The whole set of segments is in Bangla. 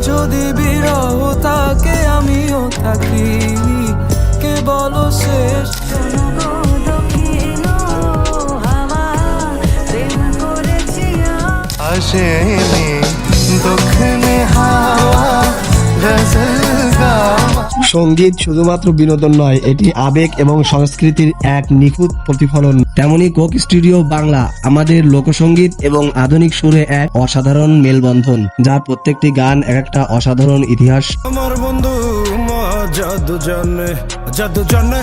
যদি বিরহ থাকে আমিও থাকি, কে বলো শেষ আসেনি দক্ষিণে হাওয়া গজল গাওয়া। সঙ্গীত শুধুমাত্র বিনোদন নয়, এটি আবেগ এবং সংস্কৃতির এক নিখুঁত প্রতিফলন। তেমনি কোক স্টুডিও বাংলা আমাদের লোকসঙ্গীত এবং আধুনিক সুরে এক অসাধারণ মেলবন্ধন, যার প্রত্যেকটি গান এক একটা অসাধারণ ইতিহাস। আমার বন্ধু জাদু জানে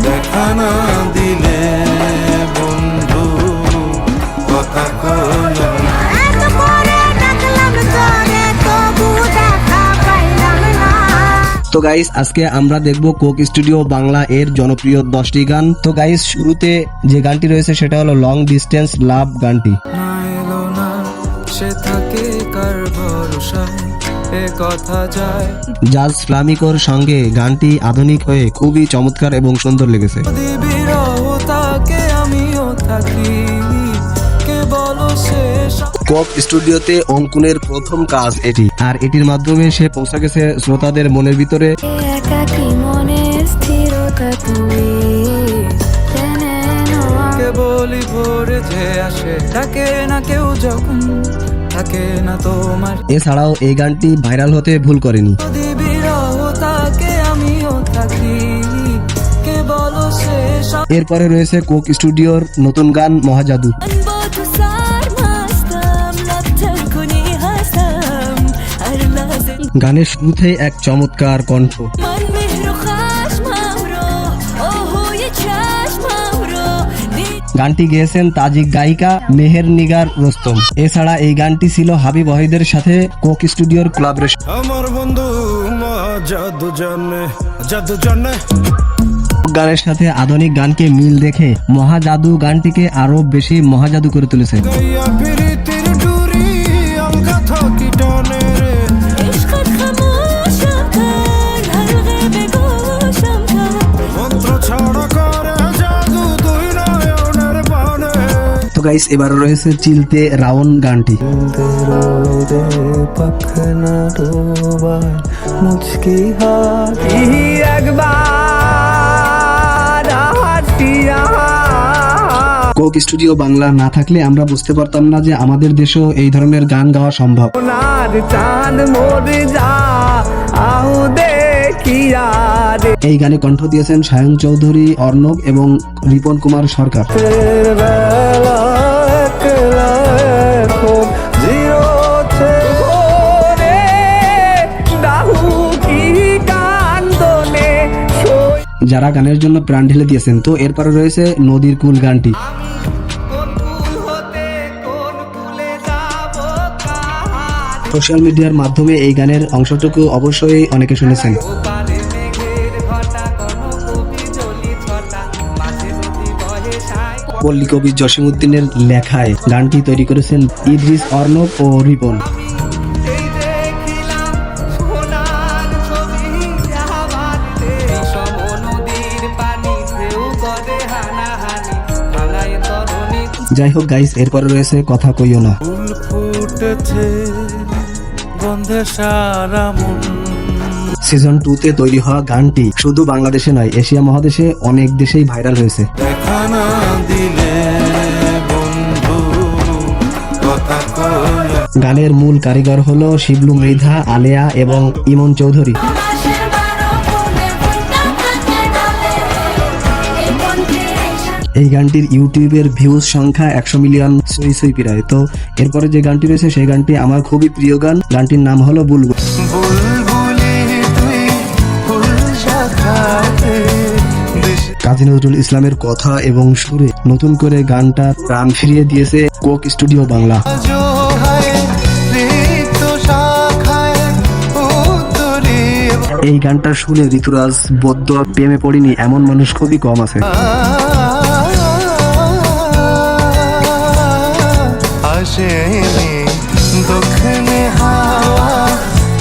দেখা না দিলে বন্ধু কথা কইও না। তো গাইস, আজকে আমরা দেখব কোক স্টুডিও বাংলা এর জনপ্রিয় 10টি গান। তো গাইস, শুরুতে যে গানটি রয়েছে সেটা হলো লং ডিস্টেন্স লাভ গানটি। না এলো না সে থাকে কার ভরসায়, এ কথা যায় জাজ ফ্লামিকোর সঙ্গে গানটি আধুনিক হয়ে খুবই চমৎকার এবং সুন্দর লেগেছে। যদি বিরহ থাকে আমিও থাকি, কে বলো শেষ কোক স্টুডিওতে অঙ্কুনের প্রথম কাজ এটি, আর এটির মাধ্যমে সে পৌঁছে গেছে শ্রোতাদের মনের ভিতরে। একাকী মনে স্থিরতা তুমি কে বলি ভোরে যে আসে, থাকে না কেউ যখন থাকে না তোমার। এছাড়াও এই গানটি ভাইরাল হতে ভুল করেনি। যদি বিরহ থাকে আমিও থাকি, কে বলো শেষ এরপরে রয়েছে কোক স্টুডিওর নতুন গান মহাজাদু। গানের শুরুতে এক চমৎকার কণ্ঠ। গানটি গেয়েছেন তাজিক গায়িকা মেহের নিগার রোস্তম। এছাড়া এই গানটি ছিল হাবিব ওয়াহিদের সাথে কোক স্টুডিওর কোলাবোরেশন। আমার বন্ধু জাদু জানে গানের সাথে আধুনিক গানকে মিল দেখে মহাজাদু গানটিকে আরো বেশি মহাজাদু করে তুলেছে। গাইয়া প্রীতির ডুরি আলগা থাকি টানে রে, মন্ত্র ছাড়া করে জাদু দুই নয়নের বানে। তো গাইস, এবার রয়েছে চিলতে রাউন গানটি। পখনা ডোবায় মুচকি হাতি একবার হাটিয়া। কোক স্টুডিও বাংলা না থাকলে আমরা বুঝতে পারতাম না যে আমাদের দেশেও এই ধরনের গান গাওয়া সম্ভব। সোনার চাঁদ মোরে যা আউ দেখিয়া রে, এই গানে কণ্ঠ দিয়েছেন সায়ন চৌধুরী, অর্ণব এবং রিপন কুমার সরকার। ফের বেলা একলা এখন জিরোতে ভোরে, দাহু কি কান্দনে সই। যারা গানের জন্য প্রাণ ঢেলে দিয়েছেন। তো এরপরে রয়েছে নদীর কুল গানটি। কোন কুল হতে কোন কুলে যাব কাহারে, সোশ্যাল মিডিয়ার মাধ্যমে এই গানের অংশটুকু অবশ্যই অনেকে শুনেছেন। ওপারে মেঘের ঘটা কোন কবি জলি ছটা, মাঝে নদী বহে সাই। পল্লী কবি জসিমউদ্দিনের লেখায় গানটি তৈরি করেছেন ইদ্রিস, অর্ণব ও রিপন। এই দেখিলাম সোনার ছবি আবারতে, বিষম নদীর পানি ঢেউ করে হানাহানি, ভাঙায় তরুণী। যাই হোক গাইস, এরপরে রয়েছে কথা কইও না। ফুল ফুটেছে গন্ধে সারা মন, সিজন 2 তে তৈরি হওয়া গানটি শুধু বাংলাদেশে নয়, এশিয়া মহাদেশে অনেক দেশেই ভাইরাল হয়েছে। দেখা না দিলে বন্ধু কথা কইও না। গানের মূল কারিগর হলো শিবলু মৃধা, আলেয়া এবং ইমন চৌধুরী। এই গানটির ইউটিউবের ভিউজ সংখ্যা 100 মিলিয়ন সই প্রায়। তো এরপরে যে গানটি রয়েছে সেই গানটি আমার খুবই প্রিয় গান। গানটির নাম হলো বুলবুল। বুলবুলি তুই ফুল শাখাতে দেশে কাজী নজরুল ইসলামের কথা এবং সুরে নতুন করে গানটা প্রাণ ফিরিয়ে দিয়েছে কোক স্টুডিও বাংলা। জোহায় রিক্ত শাখায় উত্তরে এই গানটা শুনে ঋতুরাজ বদ্ধ প্রেমে পড়িনি এমন মানুষ খুবই কম আছে। আসেনি দক্ষিণে হাওয়া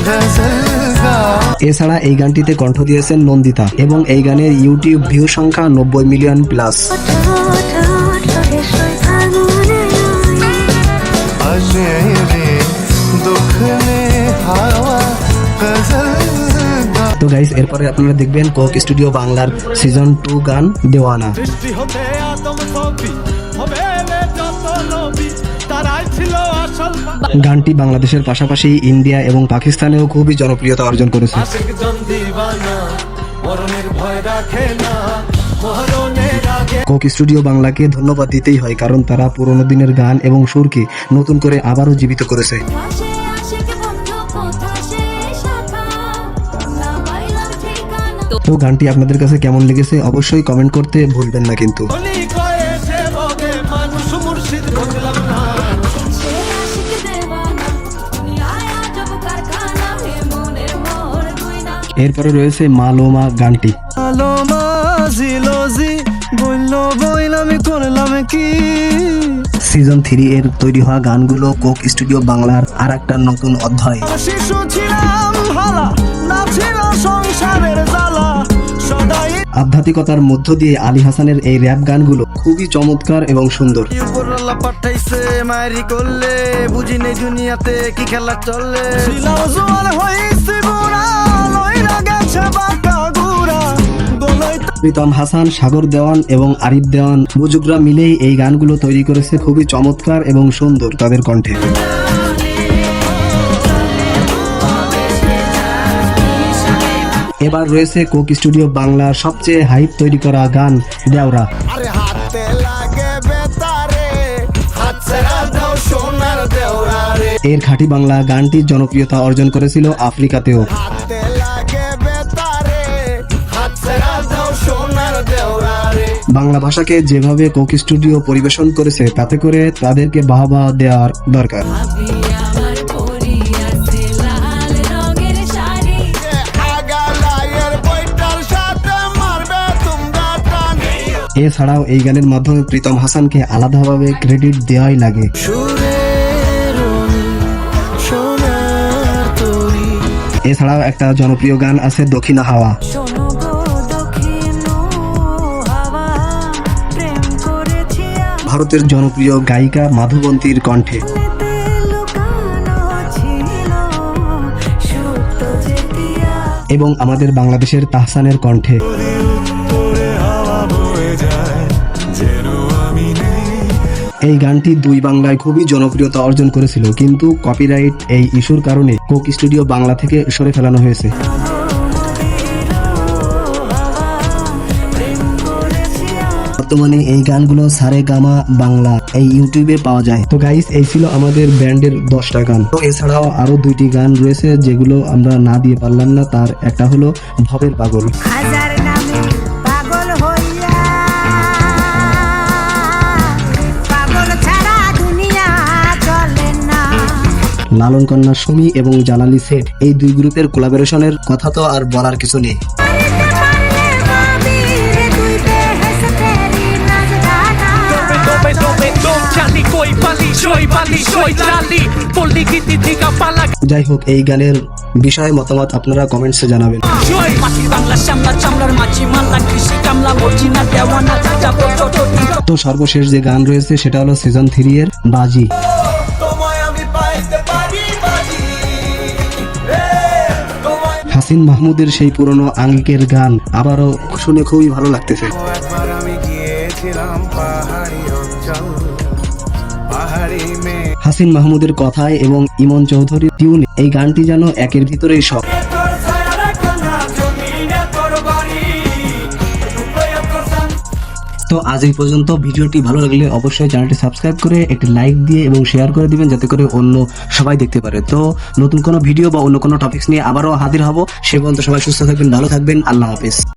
গজল গাওয়া। এছাড়া এই গানটিতে কণ্ঠ দিয়েছেন নন্দিতা এবং এই গানের ইউটিউব ভিউ সংখ্যা 90 মিলিয়ন প্লাস। আসেনি দক্ষিণে হাওয়া তো গাইস এরপরে আপনারা দেখবেন কোক স্টুডিও বাংলার সিজন 2 গান দেওয়ানা। সৃষ্টি হতে আদম ছবি হবে রে যত নবী তারাই ছিল আসল গানটি বাংলাদেশের পাশাপাশি ইন্ডিয়া এবং পাকিস্তানেও খুবই জনপ্রিয়তা অর্জন করেছে। আশিক জন দিওয়ানা মরণের ভয় রাখে না মরণের আগে কোক স্টুডিও বাংলাকে ধন্যবাদ দিতেই হয়, কারণ তারা পুরোনো দিনের গান এবং সুরকে নতুন করে আবারও জীবিত করেছে। পাশে আশিক বন্ধু কোথা সে শাখা না পাইলাম ঠিকানা তো গানটি আপনাদের কাছে কেমন লেগেছে অবশ্যই কমেন্ট করতে ভুলবেন না কিন্তু। বলি কয়ে সে বগে মানুষ মুর্শিদ বুঝলাম না সে আশিক দেওয়ানা দুনিয়ায় আজব কারখানা হে মনের মোর তুই না এরপরে রয়েছে মালোমা গানটি। আলো মাজিলোজি বললো বইল আমি করলাম কি সিজন 3 এর তৈরি হওয়া গানগুলো কোক স্টুডিও বাংলার আর একটা নতুন অধ্যায়। শিশু ছিলাম ভালা না ছিল সংসারের জ্বালা সদাই আধ্যাত্মিকতার মধ্য দিয়ে আলী হাসানের এই র‍্যাপ গানগুলো খুবই চমৎকার এবং সুন্দর। উপরওয়ালা পাঠাইছে মারি করলে বুঝি নেই দুনিয়াতে কি খেলা চলে ছিলাম জোয়ার হইছি বুড়া লইরা গেছে বাঁকা গুড়া দোলাই প্রীতম হাসান, সাগর দেওয়ান এবং আরিফ দেওয়ান বুজুগরা মিলেই এই গানগুলো তৈরি করেছে খুবই চমৎকার এবং সুন্দর তাদের কণ্ঠে। এবার রয়েছে কোক স্টুডিও বাংলার সবচেয়ে হাইপ তৈরি করা গান দেওরা। আরে হাতে লাগে বেতারে হাত ছেড়া দাও সোনার দেওরা রে এর খাঁটি বাংলা গানটির জনপ্রিয়তা অর্জন করেছিল আফ্রিকাতেও। হাতে লাগে বেতারে হাত ছেড়া দাও সোনার দেওরা রে বাংলা ভাষাকে যেভাবে কোক স্টুডিও পরিবেশন করেছে তাতে করে তাদেরকে বাহবা দেওয়ার দরকার। ভাবি আমার পরিয়াছে লাল রঙের শাড়ি আগালায়ের বইটার সাথে মারবে তোমরা টানি এছাড়াও এই গানের মাধ্যমে প্রীতম হাসানকে আলাদাভাবে ক্রেডিট দেওয়াই লাগে। সুরের রঙে সোনার তরি এছাড়াও একটা জনপ্রিয় গান আছে দক্ষিণা হাওয়া। শোনো গো দক্ষিণ হাওয়া প্রেম করেছি ভারতের জনপ্রিয় গায়িকা মাধবন্তীর কণ্ঠে। আমিতে লুকানো ছিল সুপ্ত যেতিয়া এবং আমাদের বাংলাদেশের তাহসানের কণ্ঠে। এই গানটি দুই বাংলায় খুবই জনপ্রিয়তা অর্জন করেছিল, কিন্তু কপিরাইট এই ইস্যুর কারণে কোক স্টুডিও বাংলা থেকে সরে ফেলানো হয়েছে। বর্তমানে এই গানগুলো সারে গামা বাংলা এই ইউটিউবে পাওয়া যায়। তো গাইস এই ছিল আমাদের ব্যান্ডের 10টা গান। তো এছাড়াও আরো 2টি গান রয়েছে যেগুলো আমরা না দিয়ে পারলাম না, তার একটা হলো ভবের পাগল। হাজার নামে পাগল হইয়া পাগল ছাড়া দুনিয়া চলে না লালন কন্যা সুমি এবং জালালি সেট এই দুই গ্রুপের কোলাবোরেশনের কথা তো আর বলার কিছু নেই। যাই হোক এই গানের বিষয়ে মতামত আপনারা কমেন্টসে জানাবেন। তো সর্বশেষ যে গান রয়েছে সেটা হলো সিজন 3 এর বাজি। তোমায় আমি পাইতে পারি বাজি হাসিন মাহমুদের সেই পুরনো আঙ্গিকের গান আবারও শুনে খুবই ভালো লাগতেছে। একবার আমি গিয়েছিলাম পাহাড়ি অঞ্চল পাহাড়ি মেয়ে হাসিন মাহমুদের কথায় এবং ইমন চৌধুরীর টিউনে এই গানটি যেন একের ভিতরেই সব। তো আজ এই পর্যন্ত। ভিডিওটি ভালো লাগলে অবশ্যই চ্যানেলটি সাবস্ক্রাইব করে একটি লাইক দিয়ে এবং শেয়ার করে দিবেন যাতে করে অন্য সবাই দেখতে পারে। তো নতুন কোনো ভিডিও বা অন্য কোনো টপিকস নিয়ে আবারও হাজির হব। সে পর্যন্ত সবাই সুস্থ থাকবেন, ভালো থাকবেন। আল্লাহ হাফেজ।